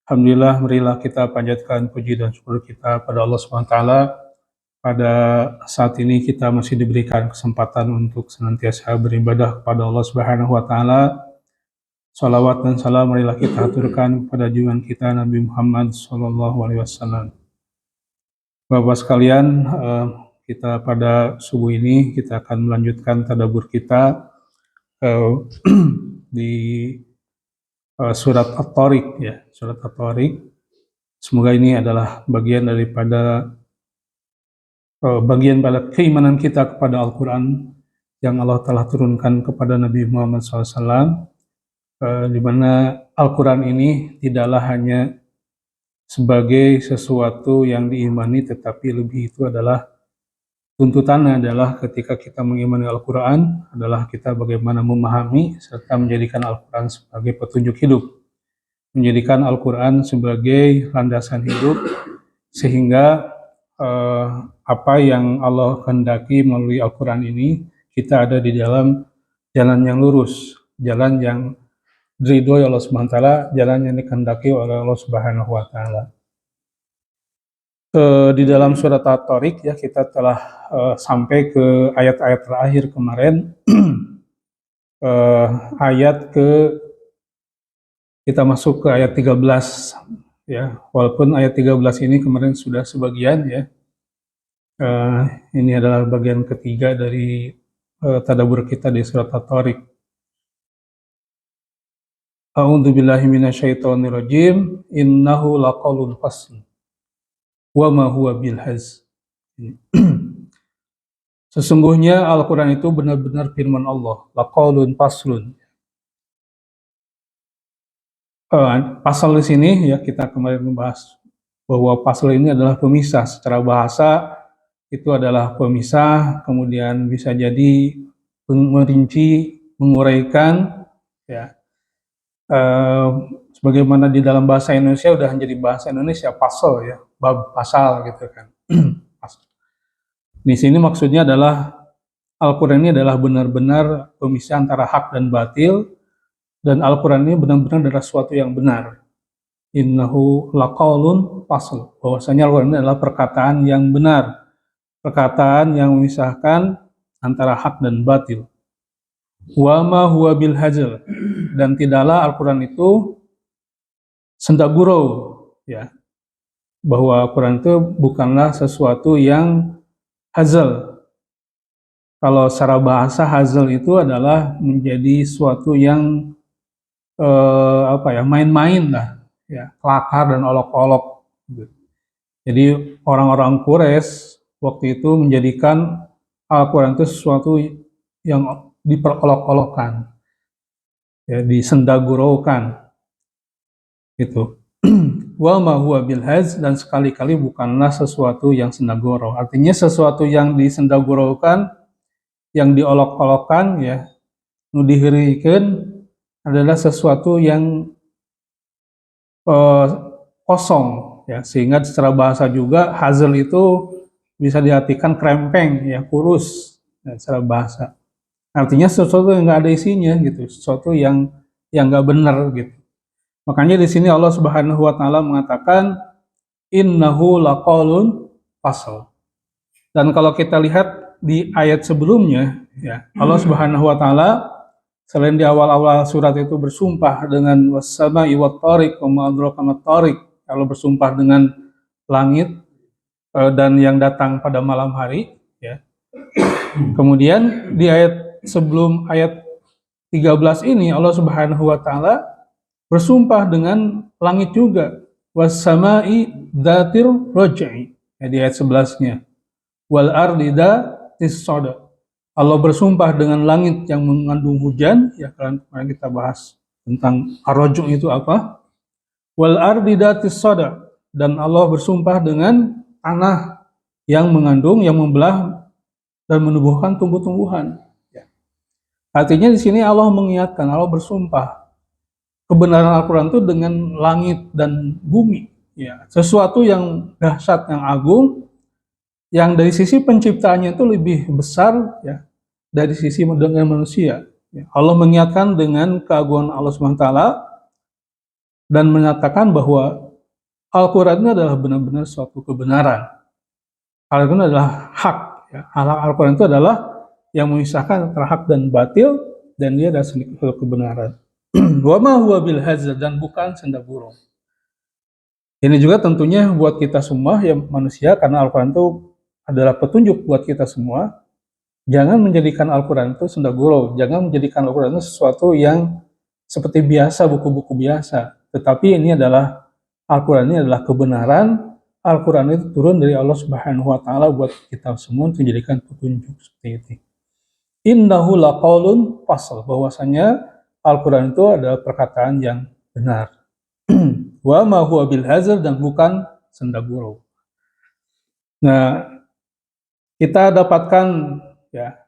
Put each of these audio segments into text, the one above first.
Alhamdulillah, marilah kita panjatkan puji dan syukur kita pada Allah SWT. Pada saat ini kita masih diberikan kesempatan untuk senantiasa beribadah kepada Allah Subhanahu wa Ta'ala. Salawat dan salam marilah kita aturkan kepada junjungan kita Nabi Muhammad SAW. Bapak sekalian, kita pada subuh ini kita akan melanjutkan tadabbur kita di surat At-Tariq, ya, surat At-Tariq. Semoga ini adalah bagian daripada keimanan kita kepada Al-Quran yang Allah telah turunkan kepada Nabi Muhammad SAW, di mana Al-Quran ini tidaklah hanya sebagai sesuatu yang diimani, tetapi lebih itu adalah tuntutannya adalah ketika kita mengimani Al-Quran adalah kita bagaimana memahami serta menjadikan Al-Quran sebagai petunjuk hidup, menjadikan Al-Quran sebagai landasan hidup, sehingga apa yang Allah kehendaki melalui Al-Quran ini, kita ada di dalam jalan yang lurus, jalan yang diridhoi Allah SWT, jalan yang dikehendaki oleh Allah Subhanahu wa Ta'ala. Di dalam surat At-Tariq, ya, kita telah sampai ke ayat-ayat terakhir kemarin. Kita masuk ke ayat 13, ya, walaupun ayat 13 ini kemarin sudah sebagian, ya. Ini adalah bagian ketiga dari tadabbur kita di surat At-Tariq. A'udzu billahi minasyaitonir rajim. Innahu laqaulun fasl wa ma huwa bil hazl. Sesungguhnya Al-Quran itu benar-benar firman Allah. Laqaulun faslun. Pasal di sini, ya, kita kemarin membahas bahwa pasal ini adalah pemisah. Secara bahasa itu adalah pemisah, kemudian bisa jadi merinci, menguraikan, ya. Sebagaimana di dalam bahasa Indonesia udah menjadi bahasa Indonesia pasal, ya, bab pasal gitu kan. Di sini maksudnya adalah Al-Quran ini adalah benar-benar pemisah antara hak dan batil, dan Al-Quran ini benar-benar adalah sesuatu yang benar. Innahu laqaulun fasl, bahwasanya Al-Quran ini adalah perkataan yang benar, perkataan yang memisahkan antara hak dan batil. Wa ma huwa bil hazl, dan tidaklah Al-Quran itu senda gurau, ya, bahwa Al-Quran itu bukanlah sesuatu yang hazl. Kalau secara bahasa hazl itu adalah menjadi sesuatu yang main-main lah, ya, kelakar dan olok-olok. Jadi orang-orang Quraisy waktu itu menjadikan Al-Quran itu sesuatu yang diperolok-olokkan, ya, disendaguraukan, gitu. Wa ma huwa bil hazl, dan sekali-kali bukanlah sesuatu yang sendagurau. Artinya sesuatu yang disendaguraukan, yang diolok-olokkan, ya, nudihirikeun, adalah sesuatu yang kosong, ya, sehingga secara bahasa juga hazl itu bisa diartikan krempeng, ya, kurus, ya, secara bahasa. Artinya sesuatu yang nggak ada isinya, gitu, sesuatu yang nggak benar, gitu. Makanya di sini Allah Subhanahu wa Ta'ala mengatakan innahu laqaulun fasl. Dan kalau kita lihat di ayat sebelumnya, ya, Allah Subhanahu wa Ta'ala selain di awal-awal surat itu bersumpah dengan was-sama'i wat-tariq wa ma adraka mat-tariq, kalau bersumpah dengan langit dan yang datang pada malam hari, ya. Kemudian di ayat sebelum ayat 13 ini Allah Subhanahu wa Ta'ala bersumpah dengan langit juga, was-sama'i dzatir raj'i, ya, di ayat 11-nya, wal ardi dzatis sada. Allah bersumpah dengan langit yang mengandung hujan, ya, kemarin kita bahas tentang ar-raju' itu apa, wal ardi dzatis sada, dan Allah bersumpah dengan tanah yang mengandung, yang membelah dan menumbuhkan tumbuh-tumbuhan, ya. Artinya di sini Allah mengingatkan, Allah bersumpah kebenaran Al-Quran itu dengan langit dan bumi, ya, sesuatu yang dahsyat, yang agung, yang dari sisi penciptaannya itu lebih besar, ya, dari sisi dengan manusia, ya. Allah mengingatkan dengan keagungan Allah SWT, dan menyatakan bahwa Al-Quran itu adalah benar-benar suatu kebenaran. Al-Quran adalah hak. Ya. Al-Quran itu adalah yang memisahkan antara hak dan batil, dan dia adalah suatu kebenaran. Wa ma huwa bil hazl, dan bukan senda burung. Ini juga tentunya buat kita semua yang manusia, karena Al-Quran itu adalah petunjuk buat kita semua. Jangan menjadikan Al-Quran itu senda gurau, jangan menjadikan Al-Quran itu sesuatu yang seperti biasa, buku-buku biasa. Tetapi ini adalah, Al-Quran ini adalah kebenaran. Al-Quran itu turun dari Allah Subhanahu wa Ta'ala buat kita semua untuk menjadikan petunjuk seperti itu. Innahu laqaulun fasl, bahwasanya Al-Quran itu adalah perkataan yang benar. Wa ma huwa bil hazl, dan bukan senda gurau. Nah, kita dapatkan ya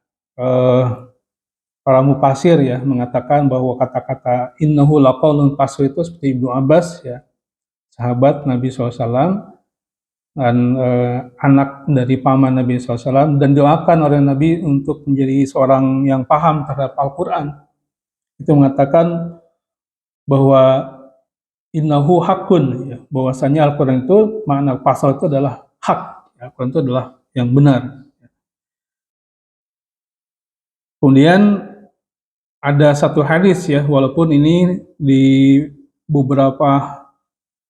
para mufasir ya mengatakan bahwa kata-kata innahu laqaulun fasl itu seperti Ibnu Abbas ya, sahabat Nabi SAW, dan anak dari paman Nabi SAW, dan doakan oleh Nabi untuk menjadi seorang yang paham terhadap Al-Quran. Itu mengatakan bahwa innahu hakun, ya, bahwasanya Al-Quran itu, makna pasal itu adalah hak, ya, Al-Quran itu adalah yang benar. Kemudian ada satu hadis ya, walaupun ini di beberapa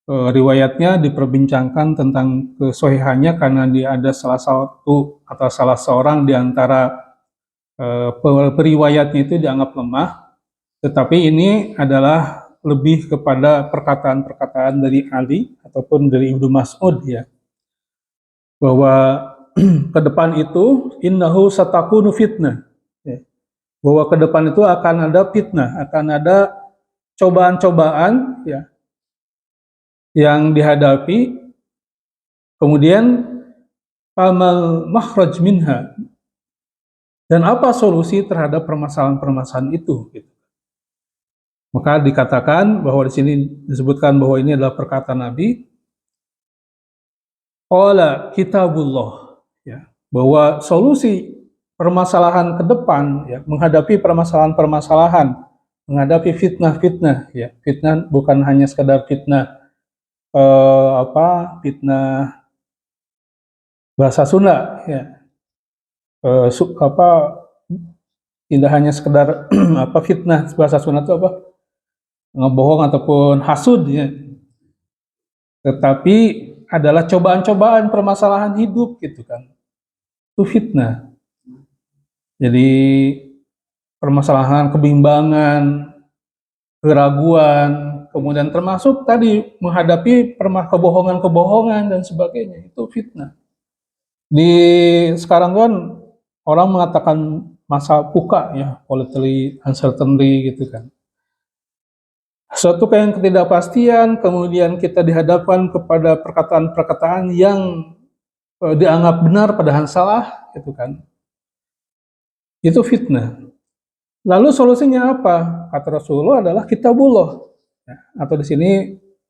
riwayatnya diperbincangkan tentang kesohihannya, karena dia ada salah satu atau salah seorang di antara periwayatnya itu dianggap lemah, tetapi ini adalah lebih kepada perkataan-perkataan dari Ali ataupun dari Ibnu Mas'ud ya, bahwa ke depan itu innahu satakunu fitnah, ya, bahwa ke depan itu akan ada fitnah, akan ada cobaan-cobaan ya yang dihadapi, kemudian amal makhraj minha, dan apa solusi terhadap permasalahan-permasalahan itu gitu. Maka dikatakan bahwa di sini disebutkan bahwa ini adalah perkataan Nabi, qala kitabullah, ya, bahwa solusi permasalahan ke depan ya, menghadapi permasalahan-permasalahan, menghadapi fitnah-fitnah ya, fitnah bukan hanya sekedar fitnah fitnah bahasa Sunda ya, tidak hanya sekedar fitnah bahasa Sunda itu ngebohong ataupun hasud ya, tetapi adalah cobaan-cobaan permasalahan hidup gitu kan, itu fitnah. Jadi permasalahan kebimbangan, keraguan, kemudian termasuk tadi menghadapi kebohongan-kebohongan dan sebagainya, itu fitnah. Di sekarang kan orang mengatakan masa puka ya, politically uncertainty gitu kan. Suatu yang ketidakpastian, kemudian kita dihadapkan kepada perkataan-perkataan yang dianggap benar padahal salah, gitu kan. Itu fitnah. Lalu solusinya apa? Kata Rasulullah adalah kitabullah. Ya, atau di sini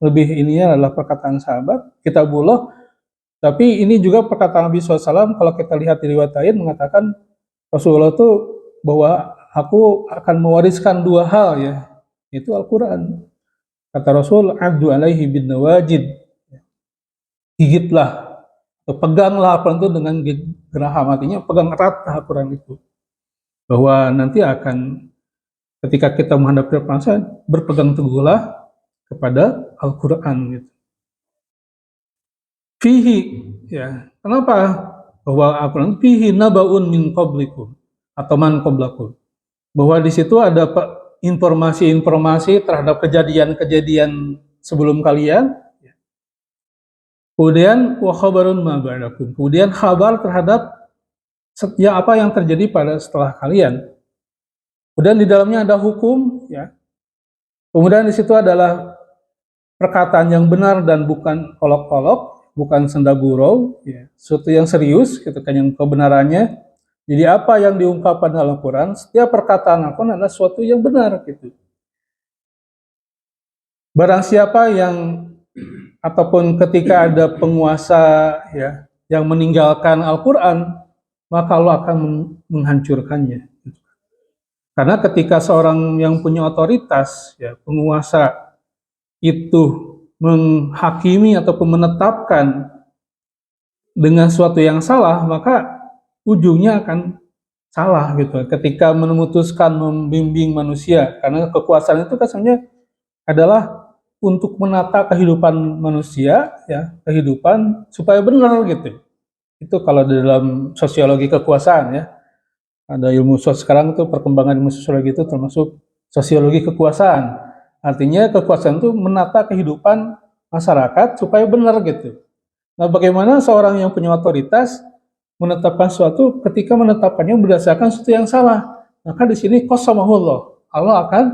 lebih ininya adalah perkataan sahabat, kitabullah. Tapi ini juga perkataan Nabi SAW, kalau kita lihat di riwayat lain mengatakan Rasulullah itu bahwa aku akan mewariskan dua hal ya, itu Al-Quran. Kata Rasul, "Abdu alaihi bin nawajid." Gigitlah, peganglah Al-Quran itu dengan geraham, artinya pegang erat Al-Quran itu. Bahwa nanti akan, ketika kita menghadapi permasalahan, berpegang teguhlah kepada Al-Quran gitu. Fihi, ya, kenapa? Bahwa Al-Quran fihi nabaun min qablikum atau man qablakum. Bahwa di situ ada informasi-informasi terhadap kejadian-kejadian sebelum kalian. Kemudian wa khabarun ma ba'dakum. Kemudian kabar terhadap setiap apa yang terjadi pada setelah kalian. Kemudian di dalamnya ada hukum, ya. Kemudian di situ adalah perkataan yang benar dan bukan kolok-kolok, bukan senda gurau, ya. Sesuatu yang serius, gitu kan, yang kebenarannya. Jadi apa yang diungkapkan dalam Al-Quran, setiap perkataan Al-Quran adalah sesuatu yang benar, gitu. Barang siapa yang ataupun ketika ada penguasa ya yang meninggalkan Al-Quran, maka Allah akan menghancurkannya. Karena ketika seorang yang punya otoritas, ya, penguasa itu menghakimi ataupun menetapkan dengan sesuatu yang salah, maka ujungnya akan salah gitu. Ketika memutuskan membimbing manusia, karena kekuasaan itu kan sebenarnya adalah untuk menata kehidupan manusia, ya, kehidupan supaya benar gitu. Itu kalau dalam sosiologi kekuasaan ya. Ada ilmu sekarang itu perkembangan ilmu sosiologi itu termasuk sosiologi kekuasaan. Artinya kekuasaan itu menata kehidupan masyarakat supaya benar gitu. Nah, bagaimana seorang yang punya otoritas menetapkan sesuatu ketika menetapkannya berdasarkan sesuatu yang salah? Maka di sini qasamahullah, Allah akan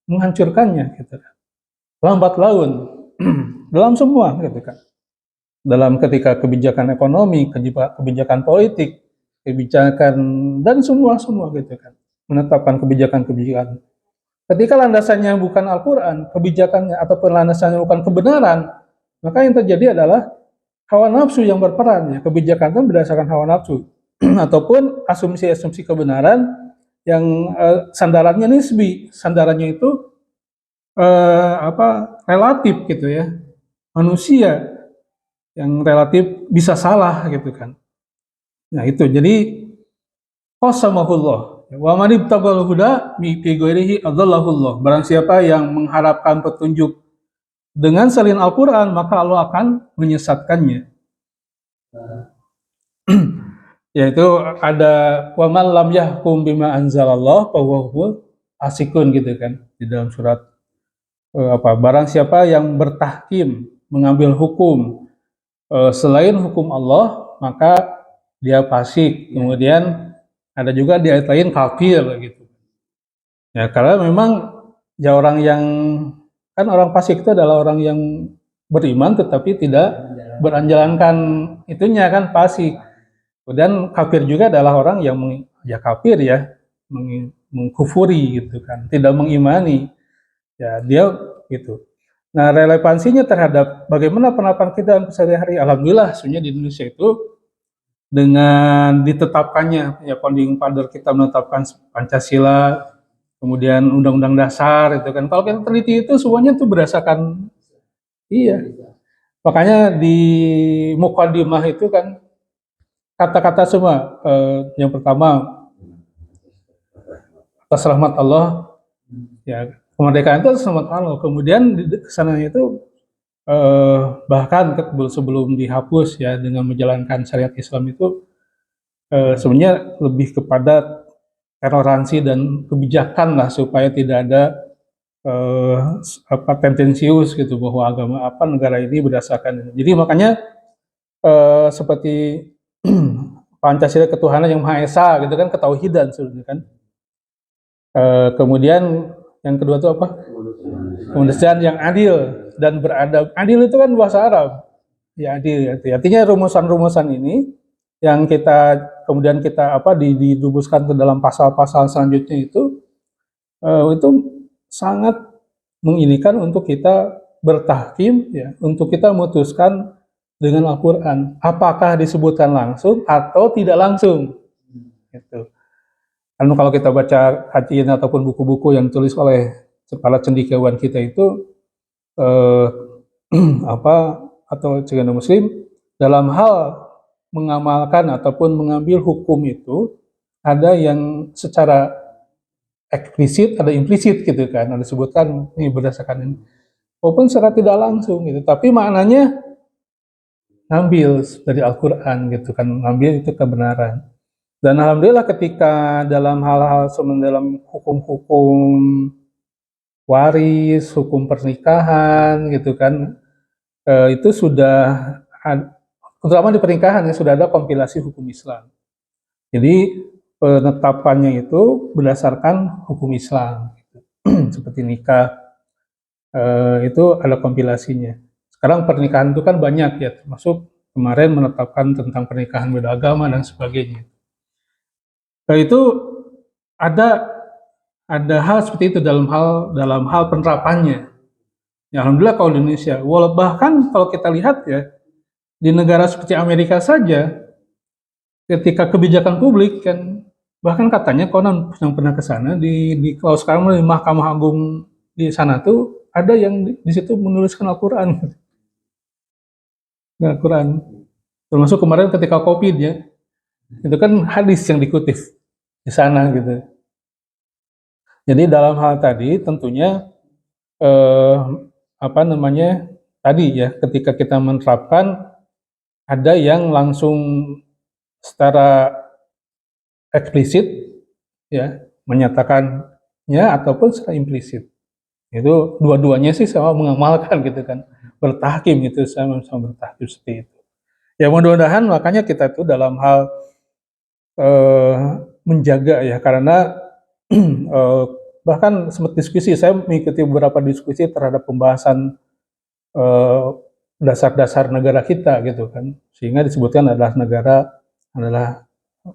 menghancurkannya gitu kan. Lambat laun dalam semua gitu kan. Dalam ketika kebijakan ekonomi, kebijakan politik, kebijakan dan semua gitu kan. Menetapkan kebijakan-kebijakan. Ketika landasannya bukan Al-Qur'an, kebijakannya ataupun landasannya bukan kebenaran, maka yang terjadi adalah hawa nafsu yang berperan ya. Kebijakan itu berdasarkan hawa nafsu ataupun asumsi-asumsi kebenaran yang sandarannya nisbi, sandarannya itu relatif gitu ya. Manusia yang relatif bisa salah gitu kan. Nah itu jadi qasamahullah wa man ibtaghal huda fi ghairihi adallahullah. Barang siapa yang mengharapkan petunjuk dengan selain Al-Qur'an, maka Allah akan menyesatkannya. Yaitu ada wa man lam yahkum bima anzalallah fa huwa fasikun gitu kan di dalam surat barang siapa yang bertahkim mengambil hukum selain hukum Allah maka dia fasik. Kemudian ada juga di ayat lain kafir gitu. Ya karena memang ya orang yang kan orang fasik itu adalah orang yang beriman tetapi tidak beranjalankan itunya kan fasik. Kemudian kafir juga adalah orang yang ya kafir ya, mengkufuri gitu kan, tidak mengimani. Ya dia gitu. Nah, relevansinya terhadap bagaimana penerapan kita sehari-hari, alhamdulillah sebenarnya di Indonesia itu dengan ditetapkannya ya founding father kita menetapkan Pancasila, kemudian Undang-Undang Dasar itu kan. Kalau kita teliti itu semuanya itu berdasarkan iya. Makanya di Muqaddimah itu kan kata-kata semua yang pertama atas rahmat Allah ya kemerdekaan itu atas rahmat Allah. Kemudian di sananya itu bahkan sebelum dihapus ya dengan menjalankan syariat Islam itu sebenarnya lebih kepada toleransi dan kebijakan lah supaya tidak ada tendensius gitu bahwa agama apa negara ini berdasarkan. Jadi makanya seperti Pancasila ketuhanan yang Maha Esa gitu kan ketauhidan sebenarnya kan. Kemudian yang kedua itu apa? Kemanusiaan yang adil dan beradab. Adil itu kan bahasa Arab. Ya adil. Artinya rumusan-rumusan ini yang kita kemudian kita dirumuskan ke dalam pasal-pasal selanjutnya itu sangat menginikan untuk kita bertahkim ya, untuk kita memutuskan dengan Al-Qur'an apakah disebutkan langsung atau tidak langsung. Gitu. Karena kalau kita baca kajian ataupun buku-buku yang ditulis oleh para cendekiawan kita itu atau cendekiawan Muslim dalam hal mengamalkan ataupun mengambil hukum itu ada yang secara eksplisit, ada implisit gitu kan, ada disebutkan ini berdasarkan ini, walaupun secara tidak langsung gitu, tapi maknanya ngambil dari Al-Quran gitu kan, ngambil itu kebenaran. Dan alhamdulillah ketika dalam hal-hal dalam hukum-hukum waris, hukum pernikahan gitu kan, itu sudah terutama di pernikahan ya sudah ada kompilasi hukum Islam. Jadi penetapannya itu berdasarkan hukum Islam, gitu. Seperti nikah itu ada kompilasinya. Sekarang pernikahan itu kan banyak ya, termasuk kemarin menetapkan tentang pernikahan beda agama dan sebagainya. Nah, itu ada hal seperti itu dalam hal penerapannya. Ya, alhamdulillah kalau di Indonesia, bahkan kalau kita lihat ya di negara seperti Amerika saja, ketika kebijakan publik kan bahkan katanya konon yang pernah ke sana di kalau sekarang di Mahkamah Agung di sana tuh ada yang di situ menuliskan Al-Quran. Al-Quran. Termasuk kemarin ketika COVID ya, itu kan hadis yang dikutip di sana gitu. Jadi dalam hal tadi tentunya eh, apa namanya tadi ya, ketika kita menerapkan, ada yang langsung secara eksplisit ya menyatakannya, ataupun secara implisit. Itu dua-duanya sih sama mengamalkan gitu kan, bertahkim gitu, sama bertahkim seperti itu. Ya mudah-mudahan makanya kita tuh dalam hal eh, menjaga ya, karena bahkan sempat diskusi, saya mengikuti beberapa diskusi terhadap pembahasan eh, dasar-dasar negara kita gitu kan, sehingga disebutkan adalah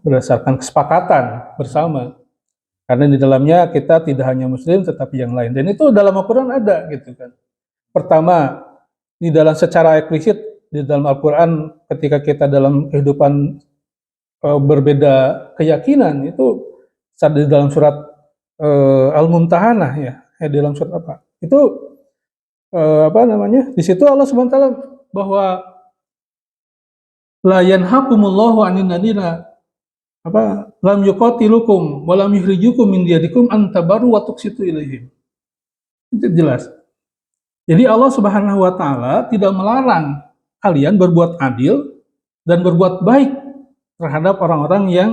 berdasarkan kesepakatan bersama, karena di dalamnya kita tidak hanya Muslim tetapi yang lain, dan itu dalam Al-Quran ada gitu kan. Pertama, di dalam secara eksplisit di dalam Al-Quran, ketika kita dalam kehidupan berbeda keyakinan, itu di dalam surat Al-Mumtahanah ya, di dalam surat apa? Itu apa namanya? Di situ Allah SWT bahwa la yanhaqumullahu 'anil ladzina apa lam yuqatilukum wa lam yukhrijukum min diyarikum an tabarru wa tuqsitu ilaihim. Itu jelas. Jadi Allah Subhanahu wa taala tidak melarang kalian berbuat adil dan berbuat baik terhadap orang-orang yang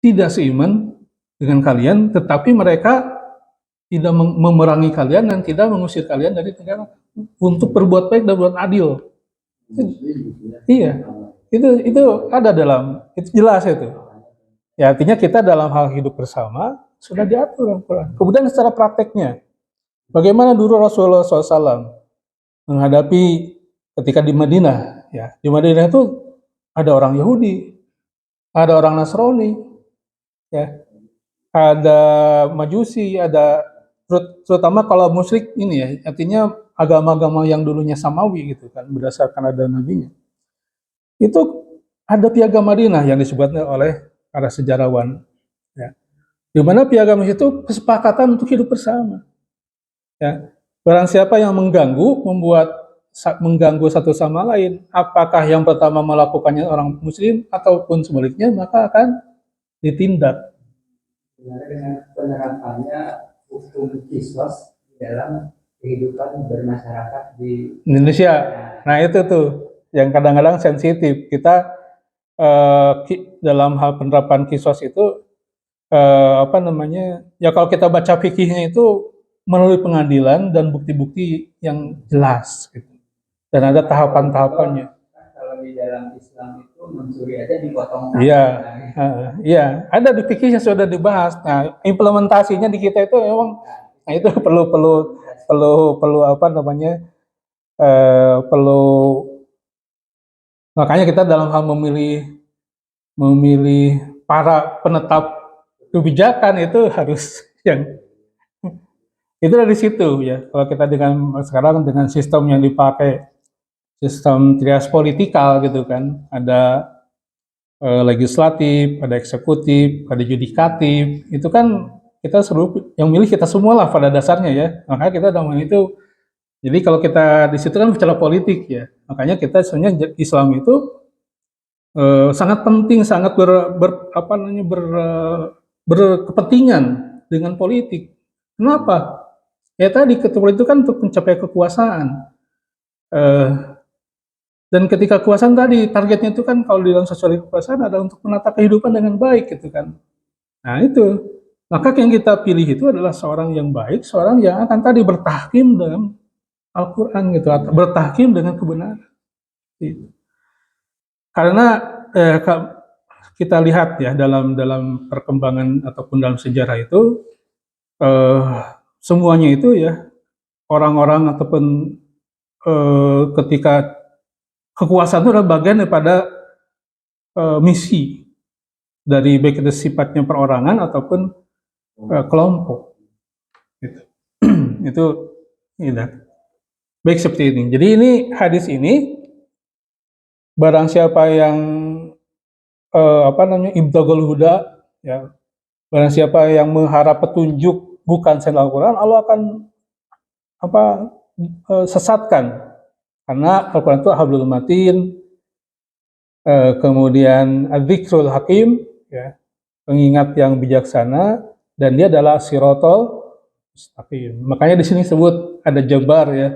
tidak seiman dengan kalian, tetapi mereka tidak memerangi kalian dan tidak mengusir kalian dari negara, untuk berbuat baik dan berbuat adil. Iya, itu ada dalam, itu jelas itu. Ya artinya kita dalam hal hidup bersama sudah diatur Al-Quran. Kemudian secara prakteknya, bagaimana dulu Rasulullah SAW menghadapi ketika di Madinah? Ya, di Madinah itu ada orang Yahudi, ada orang Nasrani, ya, ada Majusi, ada terutama kalau musyrik ini ya, artinya agama-agama yang dulunya Samawi gitu kan, berdasarkan ada nabinya. Itu ada piagam Madinah yang disebutnya oleh para sejarawan, ya, di mana piagam itu kesepakatan untuk hidup bersama. Ya, barang siapa yang mengganggu satu sama lain, apakah yang pertama melakukannya orang Muslim ataupun sebaliknya, maka akan ditindak. Dengan penerapannya hukum kisos dalam kehidupan bermasyarakat di Indonesia. Nah itu tuh yang kadang-kadang sensitif. Kita dalam hal penerapan kisos itu apa namanya? Ya kalau kita baca fikihnya itu melalui pengadilan dan bukti-bukti yang jelas gitu. Dan ada tahapan-tahapannya. Kalau di dalam Islam itu mencuri aja dipotong. Iya, iya, ada di fikihnya sudah dibahas. Nah, implementasinya di kita itu memang, nah itu perlu apa namanya? Perlu, makanya kita dalam hal memilih para penetap kebijakan itu harus yang itu dari situ ya. Kalau kita sekarang dengan sistem yang dipakai, sistem trias politikal gitu kan, ada legislatif, ada eksekutif, ada yudikatif, itu kan kita seluruh yang milih kita semua lah pada dasarnya ya. Makanya kita dalam itu, jadi kalau kita di situ kan bicara politik ya, makanya kita sebenarnya Islam itu sangat penting, sangat berkepentingan dengan politik. Kenapa? Ya tadi ketua itu kan untuk mencapai kekuasaan. Dan ketika kekuasaan tadi, targetnya itu kan kalau di dalam sosial kekuasaan adalah untuk menata kehidupan dengan baik gitu kan. Nah itu, maka yang kita pilih itu adalah seorang yang baik, seorang yang akan tadi bertahkim dalam Al-Quran gitu, atau bertahkim dengan kebenaran. Gitu. Karena kita lihat ya dalam perkembangan ataupun dalam sejarah itu, semuanya itu ya, orang-orang ataupun ketika kekuasaan itu adalah bagian daripada misi dari baik itu sifatnya perorangan ataupun kelompok. Gitu. Itu tidak baik seperti ini. Jadi ini hadis ini, barang siapa yang apa namanya ibtagul huda, ya, barang siapa yang mengharap petunjuk bukan selain Al-Quran, Allah akan sesatkan. Karena Al-Quran itu hablul matin, kemudian adz-dzikrul hakim, ya, pengingat yang bijaksana, dan dia adalah sirotol mustaqim. Makanya di sini sebut ada jabar, ya,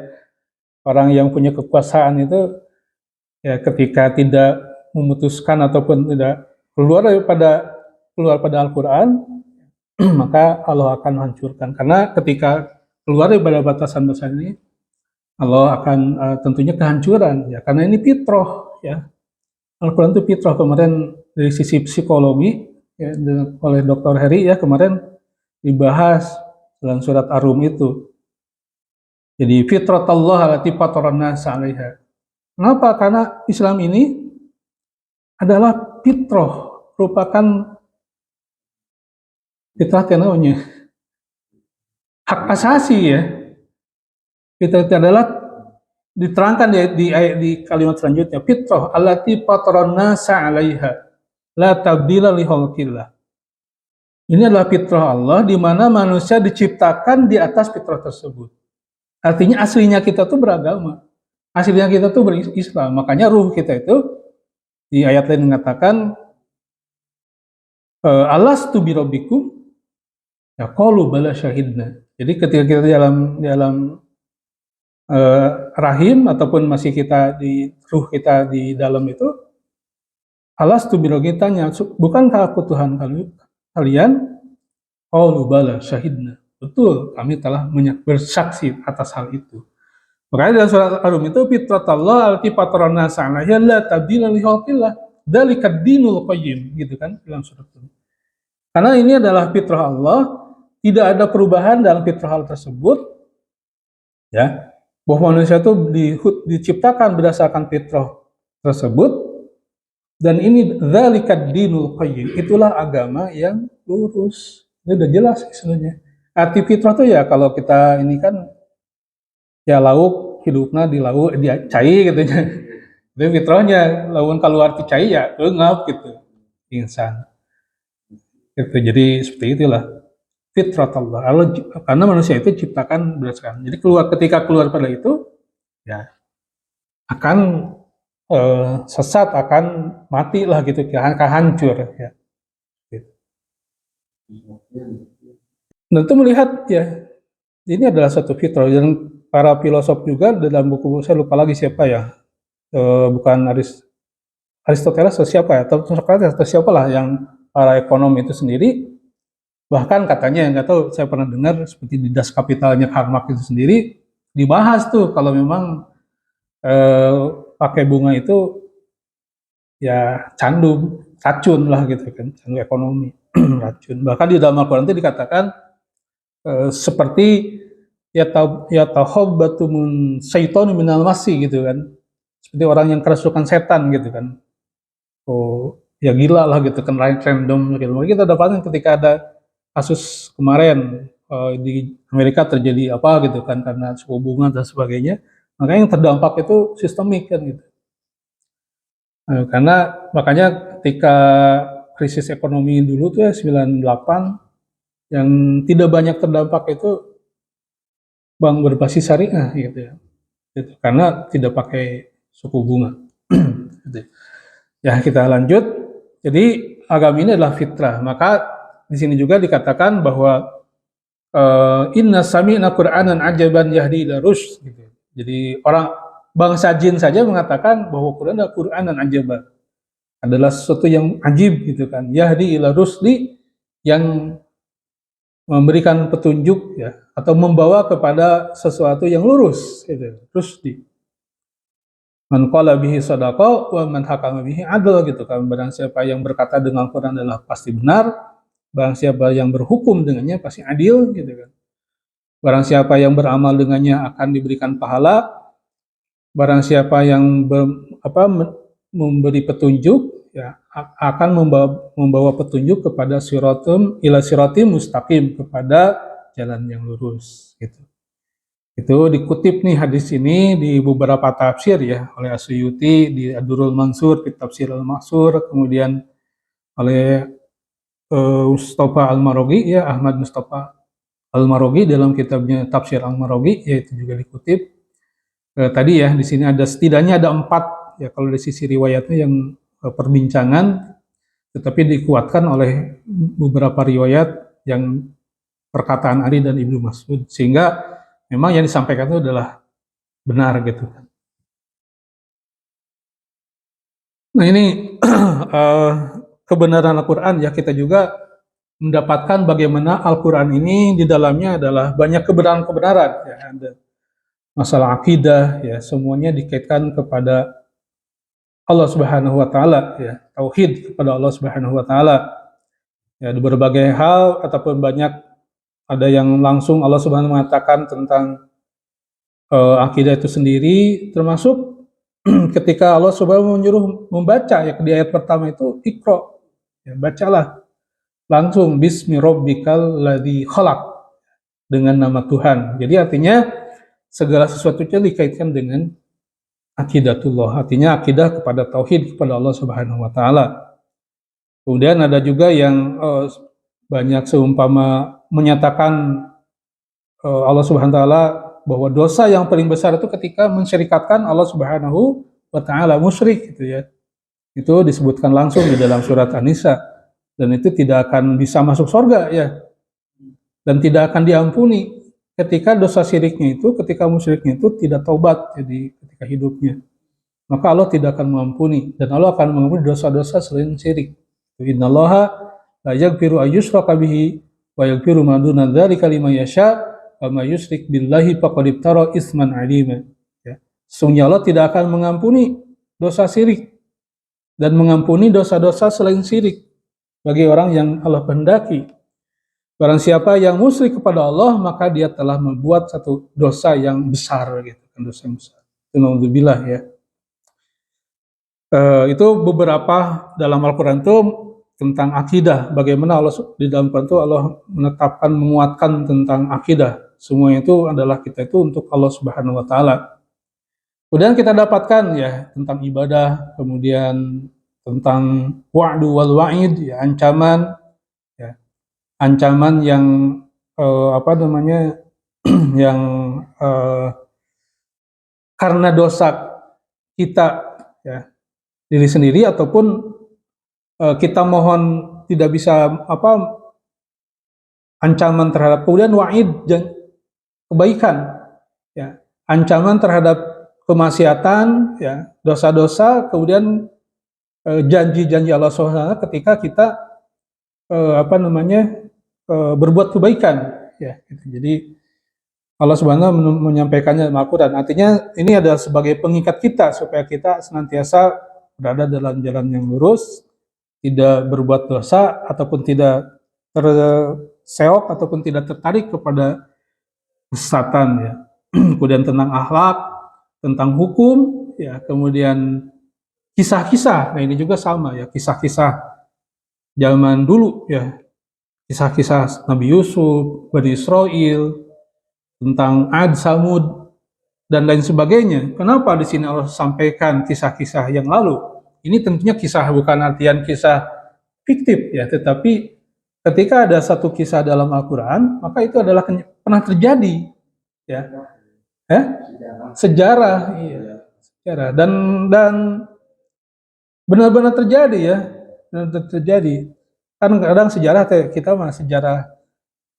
orang yang punya kekuasaan itu, ya, ketika tidak memutuskan ataupun tidak keluar pada Al-Quran, maka Allah akan hancurkan. Karena ketika keluar daripada batasan-batasan ini, Allah akan tentunya kehancuran, ya, karena ini fitrah, ya. Al-Quran itu fitrah. Kemarin dari sisi psikologi, ya, oleh Dr. Heri, ya, kemarin dibahas dalam surat Ar-Rum itu. Jadi fitratullah allati fataran nas 'alaiha. Kenapa? Karena Islam ini adalah fitrah, merupakan fitrah namanya hak asasi, ya. Fitrah itu adalah diterangkan di kalimat selanjutnya, fitrah allati fataran nas 'alaiha la tabdila li khalqillah. Ini adalah fitrah Allah di mana manusia diciptakan di atas fitrah tersebut. Artinya aslinya kita tuh beragama. Aslinya kita tuh berislam. Makanya ruh kita itu di ayat lain mengatakan alastu birabbikum, ya qalu bala syahidna. Jadi ketika kita dalam rahim ataupun masih kita di ruh kita di dalam itu, alastu birabbikum, tanya, bukankah aku Tuhan kalian? Qalu bala syahidna. Betul, kami telah bersaksi atas hal itu. Makanya dalam surat Ar-Rum itu fitratallah allati fataran nas 'alaiha la tabdila li khalqillah dzalikad dinul qayyim, gitu kan dalam surat itu. Karena ini adalah fitrah Allah, tidak ada perubahan dalam fitrah hal tersebut, ya. Bahwa manusia itu diciptakan berdasarkan fitrah tersebut, dan ini dzalikad dinul qayyim, itulah agama yang lurus. Ini udah jelas sebenarnya. Arti fitrah itu ya kalau kita ini kan ya lauk hidupnya di lauk dia cai gitu ya. Itu fitrahnya, lawan kalau arti cai ya ngap gitu. Insan. Gitu. Jadi seperti itulah fitrah Allah. Karena manusia itu diciptakan berdasarkan. Jadi ketika keluar pada itu ya akan sesat, akan mati lah gitu, akan hancur, ya. Gitu. Nah, itu melihat ya ini adalah satu fitrah, dan para filosof juga dalam buku, saya lupa lagi siapa ya, bukan Aristoteles atau siapa ya, atau Socrates atau siapalah, yang para ekonom itu sendiri bahkan katanya, nggak tahu, saya pernah dengar seperti di Das Kapitalnya Karl Marx itu sendiri dibahas tuh kalau memang pakai bunga itu ya candu, racun lah gitu kan, candu ekonomi. Racun. Bahkan di dalam Al-Quran itu dikatakan seperti yatahobbatu min syaitanu minal masi, gitu kan, seperti orang yang kerasukan setan gitu kan. Oh ya gila lah gitu kan, random gitu. Kita dapatkan ketika ada kasus kemarin di Amerika terjadi apa gitu kan, karena suku bunga dan sebagainya, makanya yang terdampak itu sistemik kan gitu. Karena makanya ketika krisis ekonomi dulu tuh ya 98, yang tidak banyak terdampak itu bank berbasis syariah gitu ya, gitu. Karena tidak pakai suku bunga. Gitu. Ya kita lanjut. Jadi agama ini adalah fitrah. Maka di sini juga dikatakan bahwa inna sami'na Qur'anan ajaban yahdi ila rusyd, gitu. Jadi orang bangsa jin saja mengatakan bahwa Quran adalah Qur'anan ajaban, adalah sesuatu yang ajib gitu kan. Yahdi ila rusdi, yang memberikan petunjuk ya, atau membawa kepada sesuatu yang lurus gitu. Rusdi. Man qala bihi shadaqa wa man hakama bihi adl, gitu kan. Barang siapa yang berkata dengan Quran adalah pasti benar, barang siapa yang berhukum dengannya pasti adil, gitu kan. Barang siapa yang beramal dengannya akan diberikan pahala, barang siapa yang memberi petunjuk ya akan membawa petunjuk kepada siratim mustaqim, kepada jalan yang lurus, gitu. Itu dikutip nih hadis ini di beberapa tafsir ya, oleh As-Suyuti di Ad-Durrul Mansur fi Tafsir Al-Maksur, kemudian oleh Mustafa Al-Maraghi ya, Ahmad Mustafa Al-Maraghi dalam kitabnya Tafsir Al-Maraghi, yaitu juga dikutip. Tadi ya di sini ada setidaknya ada 4 ya kalau dari sisi riwayatnya yang perbincangan, tetapi dikuatkan oleh beberapa riwayat yang perkataan Ali dan Ibnu Mas'ud, sehingga memang yang disampaikan itu adalah benar gitu. Nah ini kebenaran Al-Quran ya, kita juga mendapatkan bagaimana Al-Quran ini di dalamnya adalah banyak kebenaran-kebenaran ya, ada masalah akidah ya, semuanya dikaitkan kepada Allah Subhanahu wa taala ya, tauhid kepada Allah Subhanahu wa taala. Ya, di berbagai hal ataupun banyak, ada yang langsung Allah Subhanahu mengatakan tentang akidah itu sendiri, termasuk ketika Allah Subhanahu menyuruh membaca ya, di ayat pertama itu Iqra, ya, bacalah langsung bismi rabbikal ladzi khalaq, dengan nama Tuhan. Jadi artinya segala sesuatunya dikaitkan dengan akidatullah, artinya akidah kepada tauhid kepada Allah Subhanahu wa taala. Kemudian ada juga yang banyak seumpama menyatakan Allah Subhanahu wa taala bahwa dosa yang paling besar itu ketika mensyirikatkan Allah Subhanahu wa taala, musyrik gitu ya. Itu disebutkan langsung di dalam surat An-Nisa, dan itu tidak akan bisa masuk surga ya, dan tidak akan diampuni ketika dosa syiriknya itu, ketika musyriknya itu tidak taubat jadi ketika hidupnya, maka Allah tidak akan mengampuni, dan Allah akan mengampuni dosa-dosa selain syirik. Innallaha la yaghfiru ayyushraka bihi wa yaghfiru ma duna dzalika liman yasha wa may yusyrik billahi faqad iftara isman 'azima. Ya. Sesungguhnya Allah tidak akan mengampuni dosa syirik dan mengampuni dosa-dosa selain syirik bagi orang yang Allah kehendaki. Barang siapa yang musyrik kepada Allah, maka dia telah membuat satu dosa yang besar gitu kan, dosa yang besar. Alhamdulillah ya. Itu beberapa dalam Al-Quran itu tentang akidah, bagaimana Allah di dalam Al-Quran itu Allah menetapkan, menguatkan tentang akidah. Semuanya itu adalah kita itu untuk Allah Subhanahu wa taala. Kemudian kita dapatkan ya tentang ibadah, kemudian tentang wa'du wal wa'id ya, ancaman ya, ancaman yang apa namanya yang karena dosa kita ya, diri sendiri, ataupun kita mohon tidak bisa ancaman terhadap, kemudian wa'id dan kebaikan ya, ancaman terhadap kemaksiatan ya, dosa-dosa, kemudian janji-janji Allah SWT ketika kita berbuat kebaikan ya gitu. Jadi Allah Subhanahu menyampaikannya dalam Al-Quran, artinya ini adalah sebagai pengikat kita supaya kita senantiasa berada dalam jalan yang lurus, tidak berbuat dosa ataupun tidak terseok ataupun tidak tertarik kepada kesesatan ya. Kemudian tentang akhlak, tentang hukum ya, kemudian kisah-kisah. Nah ini juga sama ya, kisah-kisah zaman dulu ya, kisah-kisah Nabi Yusuf, Bani Israel, tentang Ad, Samud dan lain sebagainya. Kenapa di sini Allah sampaikan kisah-kisah yang lalu? Ini tentunya kisah bukan artian kisah fiktif ya, tetapi ketika ada satu kisah dalam Al-Quran, maka itu adalah pernah terjadi ya, sejarah, iya, sejarah, dan benar-benar terjadi ya, benar terjadi. Kan kadang sejarah kita mah sejarah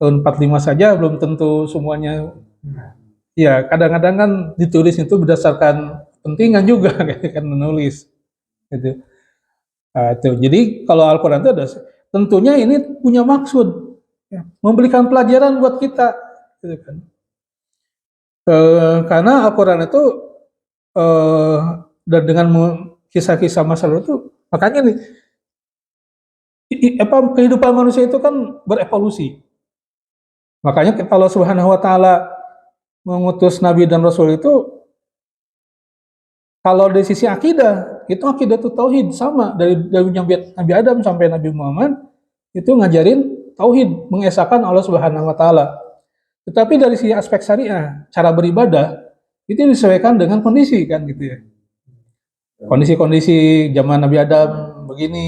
tahun 45 saja belum tentu semuanya. Ya kadang-kadang kan ditulis itu berdasarkan kepentingan juga kan menulis gitu. Jadi kalau Al-Quran itu ada, tentunya ini punya maksud ya, memberikan pelajaran buat kita gitu kan. Karena Al-Quran itu dan dengan kisah-kisah masa lalu itu, makanya nih kehidupan manusia itu kan berevolusi. Makanya Allah Subhanahu wa taala mengutus nabi dan rasul itu, kalau dari sisi akidah, itu akidah itu tauhid, sama dari Nabi Adam sampai Nabi Muhammad itu ngajarin tauhid, mengesahkan Allah Subhanahu wa taala. Tetapi dari sisi aspek syariah, cara beribadah itu disesuaikan dengan kondisi kan gitu ya. Kondisi-kondisi zaman Nabi Adam begini,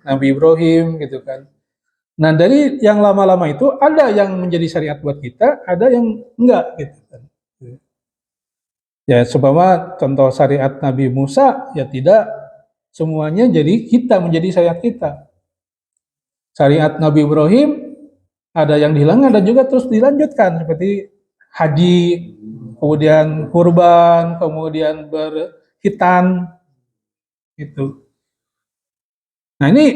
Nabi Ibrahim gitu kan. Nah, dari yang lama-lama itu ada yang menjadi syariat buat kita, ada yang enggak gitu kan. Ya, seumpama contoh syariat Nabi Musa, ya tidak semuanya jadi kita menjadi syariat kita. Syariat Nabi Ibrahim ada yang dihilangkan dan juga terus dilanjutkan seperti haji, kemudian kurban, kemudian berhitan itu. Nah, ini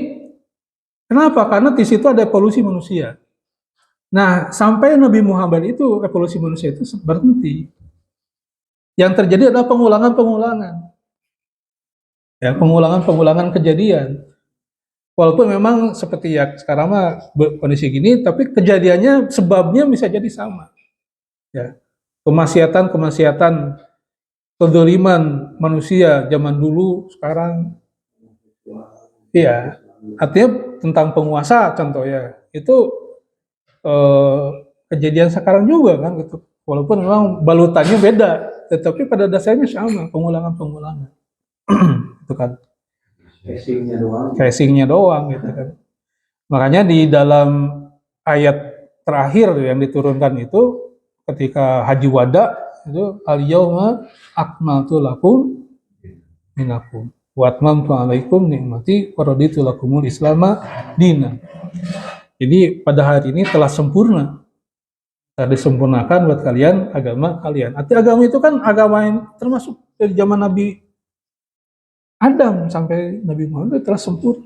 kenapa? Karena di situ ada evolusi manusia. Nah, sampai Nabi Muhammad itu evolusi manusia itu berhenti. Yang terjadi adalah pengulangan-pengulangan. Ya, pengulangan-pengulangan kejadian. Walaupun memang seperti ya sekarang mah kondisi gini, tapi kejadiannya sebabnya bisa jadi sama. Ya, kemaksiatan, kezaliman manusia zaman dulu, sekarang, iya. Artinya tentang penguasa contoh ya, itu eh, kejadian sekarang juga kan gitu. Walaupun memang balutannya beda, tetapi pada dasarnya sama, pengulangan-pengulangan. Itu kan. Casingnya doang gitu kan. Makanya di dalam ayat terakhir yang diturunkan itu ketika Haji Wada itu al-yauma akmaltu lakum dinakum wa atmamtu alaikum nikmati wa raditu lakumul islama dinan. Jadi pada hari ini telah sempurna, telah disempurnakan buat kalian agama kalian. Arti agama itu kan agama yang termasuk dari zaman Nabi Adam sampai Nabi Muhammad telah sempurna.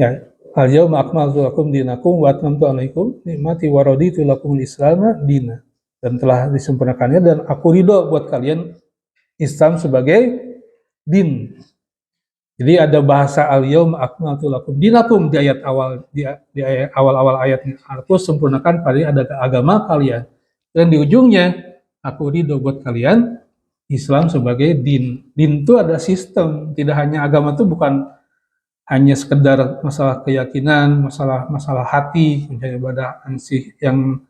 Ya, al-yauma akmaltu lakum dinakum wa atmamtu alaikum nikmati wa raditu lakumul islama dinan. Dan telah disempurnakannya dan aku ridho buat kalian Islam sebagai din. Jadi ada bahasa al-yauma akmaltu lakum dinakum di ayat awal di ayat awal-awal ayat aku sempurnakan pada ada agama kalian. Dan di ujungnya aku ridho buat kalian Islam sebagai din. Din itu ada sistem, tidak hanya agama itu bukan hanya sekedar masalah keyakinan, masalah hati, ibadah ansih yang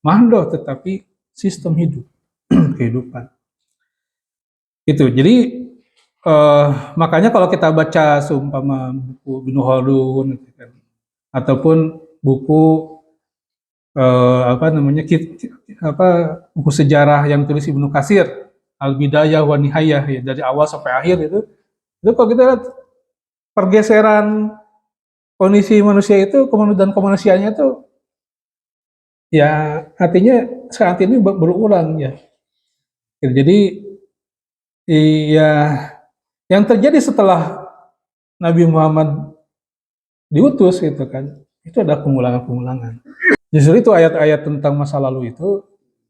mahdoh, tetapi sistem hidup, kehidupan. Itu. Jadi makanya kalau kita baca seumpama buku Ibnu Khaldun gitu kan, ataupun buku buku sejarah yang tulis Ibnu Katsir, Al-Bidayah wa Nihayah ya, dari awal sampai akhir itu kalau kita lihat pergeseran kondisi manusia itu dan kemanusiaannya itu ya artinya saat ini berulang ya. Jadi ya yang terjadi setelah Nabi Muhammad diutus gitu kan, itu ada pengulangan-pengulangan. Justru itu ayat-ayat tentang masa lalu itu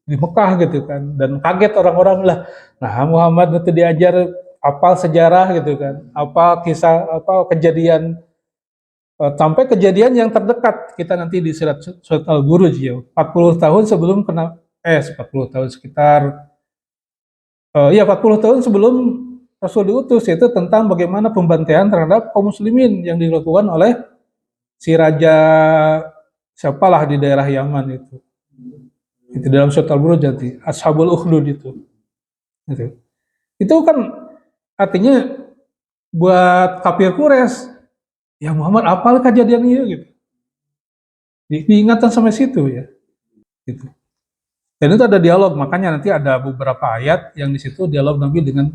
di Mekah gitu kan, dan kaget orang-orang lah. Nah Muhammad itu diajar apal sejarah gitu kan, apa kisah, apa kejadian sampai kejadian yang terdekat kita nanti di surat Al-Buruj ya 40 tahun sebelum 40 tahun sekitar 40 tahun sebelum Rasul diutus, yaitu tentang bagaimana pembantaian terhadap kaum muslimin yang dilakukan oleh si raja siapalah di daerah Yaman itu dalam surat Al-Buruj nanti Ashabul Ukhdud itu kan artinya buat kafir Quraisy ya Muhammad apal kejadian ini gitu. Diingatan sampai situ ya. Gitu. Dan itu ada dialog, makanya nanti ada beberapa ayat yang di situ dialog Nabi dengan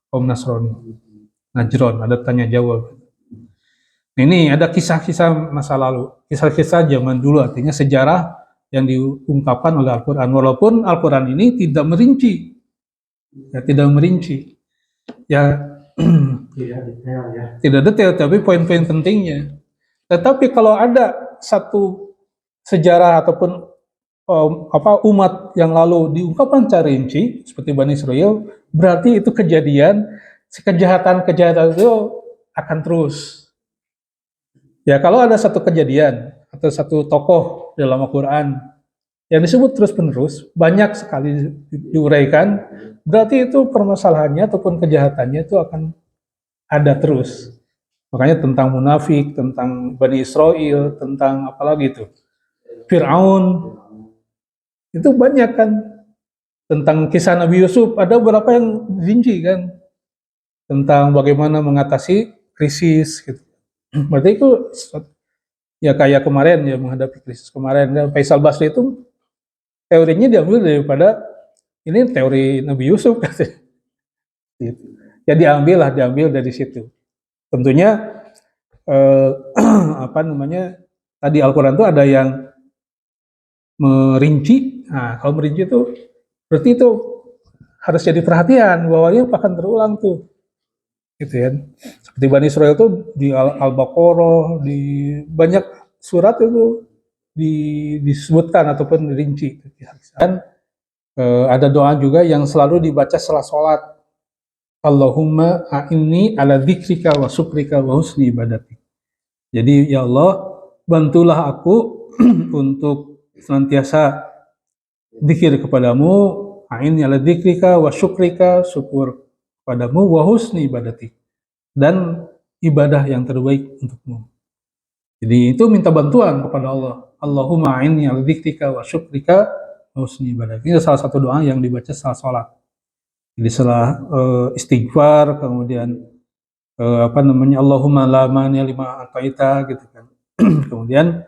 kaum Nasrani. Najron, ada tanya jawab. Ini ada kisah-kisah masa lalu, kisah-kisah zaman dulu, artinya sejarah yang diungkapkan oleh Al-Quran. Walaupun Al-Quran ini tidak merinci, ya tidak detail, tapi poin-poin pentingnya. Tetapi kalau ada satu sejarah ataupun umat yang lalu diungkapkan secara rinci seperti Bani Israel, berarti itu kejadian kejahatan itu akan terus. Ya kalau ada satu kejadian atau satu tokoh dalam Al-Quran yang disebut terus-menerus, banyak sekali diuraikan, berarti itu permasalahannya ataupun kejahatannya itu akan ada terus. Makanya tentang munafik, tentang Bani Israel, tentang apalagi itu, Fir'aun, itu banyak kan. Tentang kisah Nabi Yusuf, ada beberapa yang rinci kan, tentang bagaimana mengatasi krisis gitu. Berarti itu Ya kayak kemarin ya menghadapi krisis kemarin, dan Faisal Basri itu teorinya diambil daripada ini teori Nabi Yusuf katanya. Gitu. Ya diambil dari situ. Tentunya apa namanya, tadi Al-Quran itu ada yang merinci. Nah, kalau merinci itu berarti itu harus jadi perhatian bahwa ini akan terulang tuh, gitu ya. Seperti Bani Israel itu di Al-Baqarah, di banyak surat itu disebutkan ataupun dirinci. Dan ada doa juga yang selalu dibaca setelah sholat. Allahumma a'inni ala dzikrika wa syukrika wa husni ibadati. Jadi ya Allah, bantulah aku untuk senantiasa zikir kepadamu, a'inni ala dzikrika wa syukrika, syukur kepadamu, wa husni ibadati, dan ibadah yang terbaik untukmu. Jadi itu minta bantuan kepada Allah. Allahumma a'inni ala dzikrika wa syukrika wa husni ibadati. Ini salah satu doa yang dibaca setelah sholat. Jadi setelah istighfar, kemudian apa namanya, Allahumma la mani lima ataita, gitu kan. Kemudian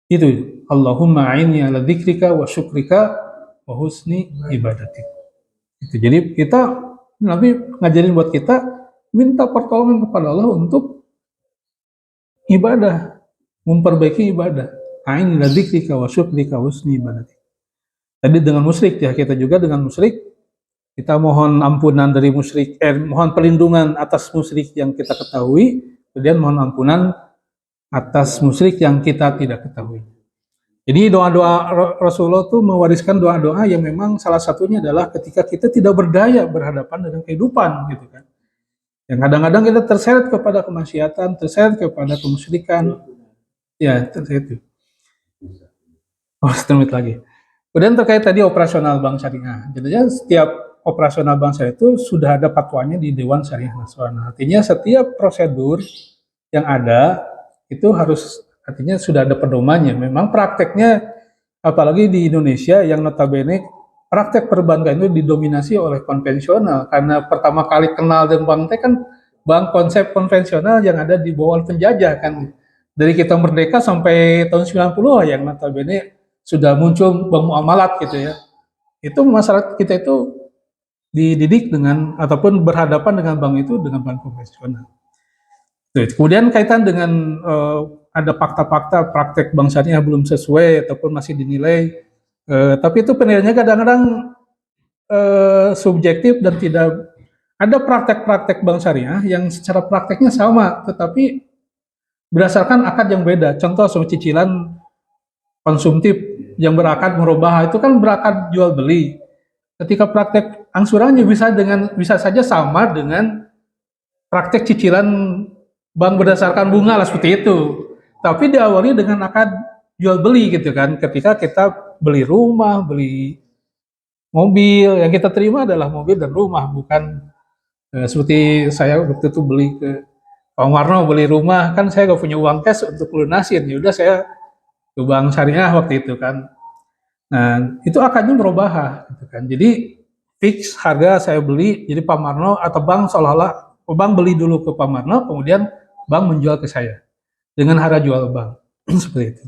itu Allahumma a'inni ala dzikrika wa syukrika wa husni ibadati. Itu. Jadi kita, Nabi ngajarin buat kita minta pertolongan kepada Allah untuk ibadah, memperbaiki ibadah. A'inni ala dzikrika wa syukrika wa husni ibadati. Jadi dengan musyrik ya, kita juga dengan musyrik kita mohon ampunan dari musyrik, mohon perlindungan atas musyrik yang kita ketahui, kemudian mohon ampunan atas musyrik yang kita tidak ketahui. Jadi doa-doa Rasulullah itu mewariskan doa-doa yang memang salah satunya adalah ketika kita tidak berdaya berhadapan dengan kehidupan, gitu kan. Yang kadang-kadang kita terseret kepada kemaksiatan, terseret kepada kemusyrikan, ya itu. Oh, 1 menit lagi. Kemudian terkait tadi operasional bank syariah, jadinya setiap operasional bank syariah itu sudah ada fatwanya di Dewan Syariah Nasional. Artinya setiap prosedur yang ada itu harus, artinya sudah ada pedomannya. Memang prakteknya, apalagi di Indonesia yang notabene praktek perbankan itu didominasi oleh konvensional, karena pertama kali kenal dengan bank kan bank konsep konvensional yang ada di bawah penjajah kan. Dari kita merdeka sampai tahun 90 yang notabene sudah muncul bank muamalat gitu ya. Itu masyarakat kita itu dididik dengan ataupun berhadapan dengan bank itu dengan bank konvensional. Kemudian kaitan dengan ada fakta-fakta praktek bank syariah belum sesuai ataupun masih dinilai, tapi itu penilaiannya kadang-kadang subjektif dan tidak ada praktek-praktek bank syariah yang secara prakteknya sama, tetapi berdasarkan akad yang beda. Contoh seperti cicilan konsumtif yang berakad merubah itu kan berakad jual beli. Ketika praktek angsurannya bisa saja sama dengan praktek cicilan bank berdasarkan bunga lah seperti itu. Tapi diawali dengan akad jual beli gitu kan. Ketika kita beli rumah, beli mobil, yang kita terima adalah mobil dan rumah, bukan seperti saya waktu itu beli ke Pak Warno beli rumah, kan saya gak punya uang cash untuk lunasin. Ya udah saya ke bank syariah waktu itu kan. Nah, itu akadnya merubah gitu kan. Jadi fix harga saya beli, jadi Pak Marno atau bank seolah-olah bank beli dulu ke Pak Marno, kemudian bank menjual ke saya dengan harga jual bank. Seperti itu.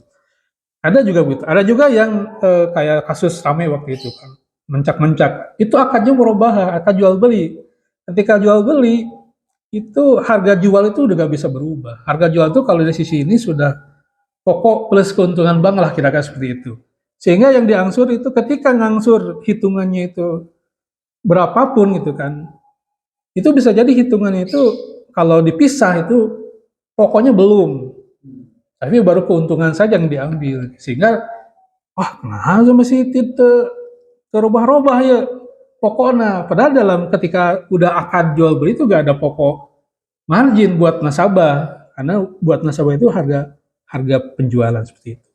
Ada juga begitu. Ada juga yang kayak kasus ramai waktu itu kan, mencak-mencak. Itu akadnya merubah, akad jual beli. Ketika jual beli itu harga jual itu udah gak bisa berubah. Harga jual itu kalau dari sisi ini sudah pokok plus keuntungan bank lah, kira-kira seperti itu. Sehingga yang diangsur itu ketika ngangsur hitungannya itu berapapun gitu kan, itu bisa jadi hitungannya itu kalau dipisah itu pokoknya belum, tapi baru keuntungan saja yang diambil. Sehingga wah kenapa masih terubah-ubah ya pokoknya. Padahal dalam ketika udah akad jual beli itu gak ada pokok margin buat nasabah, karena buat nasabah itu harga penjualan seperti itu.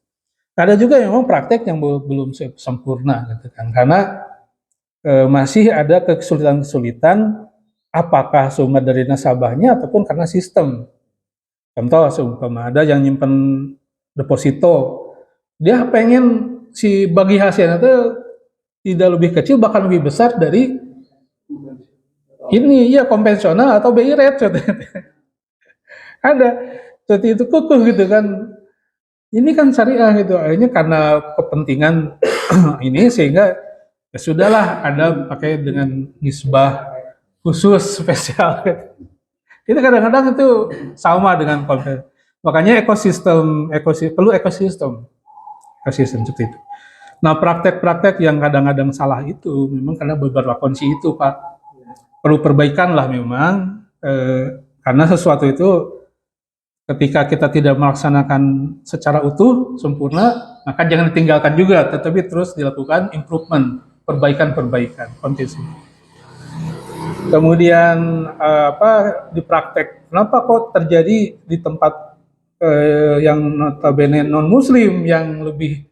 Ada juga yang memang praktek yang belum sempurna gitu kan, karena masih ada kesulitan-kesulitan apakah sumber dari nasabahnya ataupun karena sistem. Contoh, seumpama ada yang nyimpen deposito, dia pengen si bagi hasilnya itu tidak lebih kecil, bahkan lebih besar dari ini ya konvensional atau BI rate. Ada seperti itu kukuh gitu kan. ini kan syariah gitu. Akhirnya karena kepentingan ini sehingga ya sudahlah ada pakai dengan nisbah khusus spesial. Itu kadang-kadang itu sama dengan konten. Makanya perlu ekosistem seperti itu. Nah, praktek-praktek yang kadang-kadang salah itu memang karena beberapa kondisi itu, Pak. Perlu perbaikan lah memang, karena sesuatu itu ketika kita tidak melaksanakan secara utuh, sempurna, maka jangan ditinggalkan juga, tetapi terus dilakukan improvement, perbaikan-perbaikan, kondisi. Kemudian di praktek, kenapa kok terjadi di tempat yang notabene non-muslim yang lebih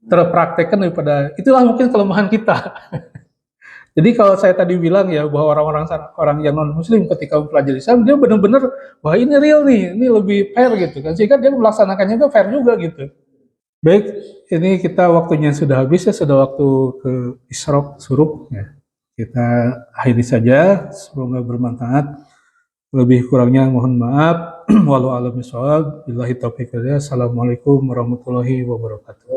terpraktekkan daripada, itulah mungkin kelemahan kita. Jadi kalau saya tadi bilang ya bahwa orang yang non muslim ketika mempelajari Islam dia benar-benar wah ini real nih, ini lebih fair gitu kan, sehingga dia melaksanakannya juga fair juga gitu. Baik, ini kita waktunya sudah habis ya, sudah waktu ke Isyraq Suruk ya. Kita akhiri saja, semoga bermanfaat. Lebih kurangnya mohon maaf. Walau alam bisawab. Billahi taufiq. Assalamualaikum warahmatullahi wabarakatuh.